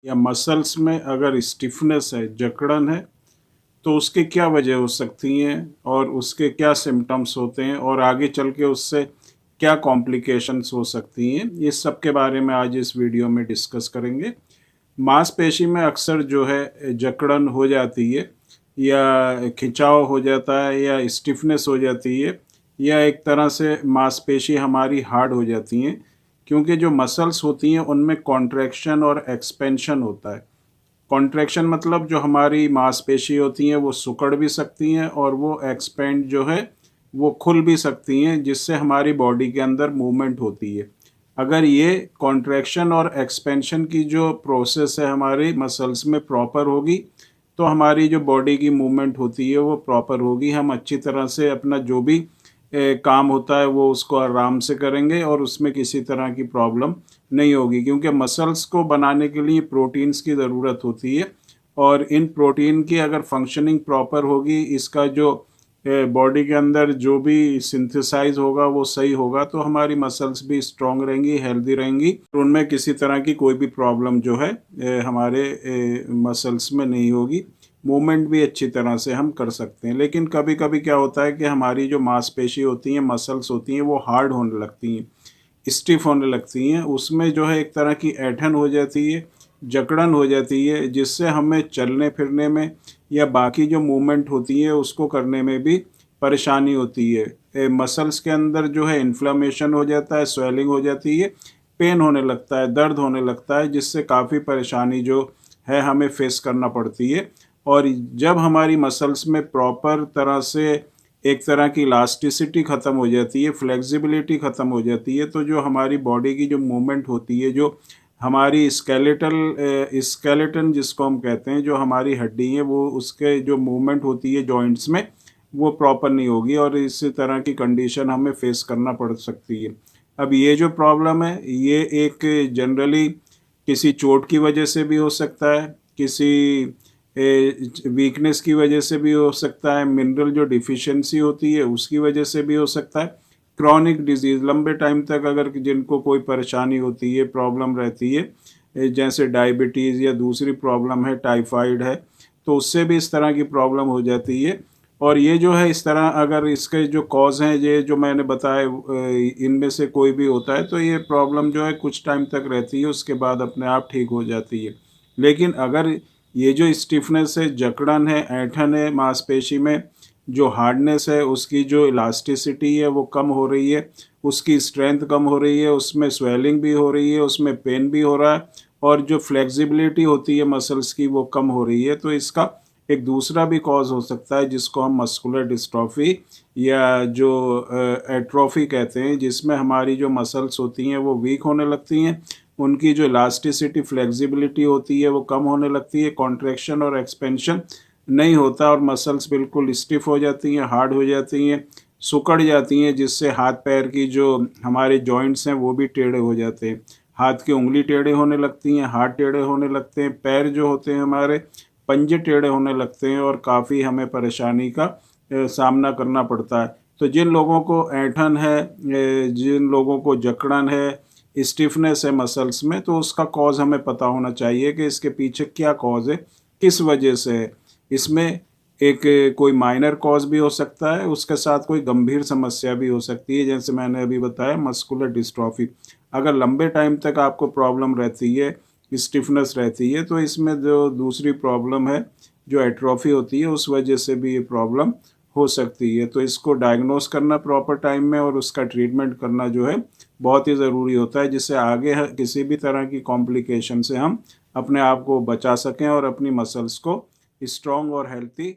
या मसल्स में अगर स्टिफनेस है, जकड़न है, तो उसकी क्या वजह हो सकती हैं और उसके क्या सिम्टम्स होते हैं और आगे चल के उससे क्या कॉम्प्लिकेशंस हो सकती हैं, इस सब के बारे में आज इस वीडियो में डिस्कस करेंगे। मांसपेशी में अक्सर जो है जकड़न हो जाती है या खिंचाव हो जाता है या स्टिफनेस हो जाती है या एक तरह से मांसपेशी हमारी हार्ड हो जाती हैं, क्योंकि जो मसल्स होती हैं उनमें कॉन्ट्रैक्शन और एक्सपेंशन होता है। कॉन्ट्रैक्शन मतलब जो हमारी मांसपेशी होती हैं वो सिकुड़ भी सकती हैं और वो एक्सपेंड जो है वो खुल भी सकती हैं, जिससे हमारी बॉडी के अंदर मूवमेंट होती है। अगर ये कॉन्ट्रैक्शन और एक्सपेंशन की जो प्रोसेस है हमारी मसल्स में प्रॉपर होगी, तो हमारी जो बॉडी की मूवमेंट होती है वो प्रॉपर होगी। हम अच्छी तरह से अपना जो भी काम होता है वो उसको आराम से करेंगे और उसमें किसी तरह की प्रॉब्लम नहीं होगी, क्योंकि मसल्स को बनाने के लिए प्रोटीन्स की ज़रूरत होती है और इन प्रोटीन की अगर फंक्शनिंग प्रॉपर होगी, इसका जो बॉडी के अंदर जो भी सिंथेसाइज होगा वो सही होगा, तो हमारी मसल्स भी स्ट्रांग रहेंगी, हेल्दी रहेंगी, तो उनमें किसी तरह की कोई भी प्रॉब्लम जो है हमारे मसल्स में नहीं होगी। मूवमेंट भी अच्छी तरह से हम कर सकते हैं। लेकिन कभी कभी क्या होता है कि हमारी जो मांसपेशी होती हैं, मसल्स होती हैं, वो हार्ड होने लगती हैं, स्टिफ होने लगती हैं, उसमें जो है एक तरह की ऐंठन हो जाती है, जकड़न हो जाती है, जिससे हमें चलने फिरने में या बाकी जो मूवमेंट होती है उसको करने में भी परेशानी होती है। मसल्स के अंदर जो है इन्फ्लेमेशन हो जाता है, स्वेलिंग हो जाती है, पेन होने लगता है, दर्द होने लगता है, जिससे काफ़ी परेशानी जो है हमें फेस करना पड़ती है। और जब हमारी मसल्स में प्रॉपर तरह से एक तरह की इलास्टिसिटी ख़त्म हो जाती है, फ्लेक्सिबिलिटी ख़त्म हो जाती है, तो जो हमारी बॉडी की जो मूवमेंट होती है, जो हमारी स्केलेटन जिसको हम कहते हैं, जो हमारी हड्डी है, वो उसके जो मूवमेंट होती है जॉइंट्स में, वो प्रॉपर नहीं होगी और इस तरह की कंडीशन हमें फेस करना पड़ सकती है। अब ये जो प्रॉब्लम है ये एक जनरली किसी चोट की वजह से भी हो सकता है, किसी वीकनेस की वजह से भी हो सकता है, मिनरल जो डिफिशिएंसी होती है उसकी वजह से भी हो सकता है, क्रॉनिक डिजीज़ लंबे टाइम तक अगर जिनको कोई परेशानी होती है, प्रॉब्लम रहती है, जैसे डायबिटीज़ या दूसरी प्रॉब्लम है, टाइफाइड है, तो उससे भी इस तरह की प्रॉब्लम हो जाती है। और ये जो है इस तरह अगर इसके जो कॉज हैं, ये जो मैंने बताए, इनमें से कोई भी होता है, तो ये प्रॉब्लम जो है कुछ टाइम तक रहती है, उसके बाद अपने आप ठीक हो जाती है। लेकिन अगर ये जो स्टिफनेस है, जकड़न है, ऐंठन है, मांसपेशी में जो हार्डनेस है, उसकी जो इलास्टिसिटी है वो कम हो रही है, उसकी स्ट्रेंथ कम हो रही है, उसमें स्वेलिंग भी हो रही है, उसमें पेन भी हो रहा है और जो फ्लेक्सिबिलिटी होती है मसल्स की वो कम हो रही है, तो इसका एक दूसरा भी कॉज हो सकता है जिसको हम मस्कुलर डिस्ट्रॉफी या जो एट्रोफी कहते हैं, जिसमें हमारी जो मसल्स होती हैं वो वीक होने लगती हैं, उनकी जो इलास्टिसिटी फ्लेक्सिबिलिटी होती है वो कम होने लगती है, कॉन्ट्रैक्शन और एक्सपेंशन नहीं होता और मसल्स बिल्कुल स्टिफ हो जाती हैं, हार्ड हो जाती हैं, सिकुड़ जाती हैं, जिससे हाथ पैर की जो हमारे जॉइंट्स हैं वो भी टेढ़े हो जाते हैं। हाथ की उंगली टेढ़े होने लगती हैं, हाथ टेढ़े होने लगते हैं, पैर जो होते हैं हमारे पंजे टेढ़े होने लगते हैं और काफ़ी हमें परेशानी का सामना करना पड़ता है। तो जिन लोगों को ऐंठन है, जिन लोगों को जकड़न है, स्टिफनेस है मसल्स में, तो उसका कॉज हमें पता होना चाहिए कि इसके पीछे क्या कॉज है, किस वजह से है। इसमें एक कोई माइनर कॉज भी हो सकता है, उसके साथ कोई गंभीर समस्या भी हो सकती है, जैसे मैंने अभी बताया मस्कुलर डिस्ट्रॉफी। अगर लंबे टाइम तक आपको प्रॉब्लम रहती है, स्टिफनेस रहती है, तो इसमें जो दूसरी प्रॉब्लम है, जो एट्रोफी होती है, उस वजह से भी ये प्रॉब्लम हो सकती है। तो इसको डायग्नोस करना प्रॉपर टाइम में और उसका ट्रीटमेंट करना जो है बहुत ही ज़रूरी होता है, जिससे आगे किसी भी तरह की कॉम्प्लिकेशन से हम अपने आप को बचा सकें और अपनी मसल्स को स्ट्रॉन्ग और हेल्थी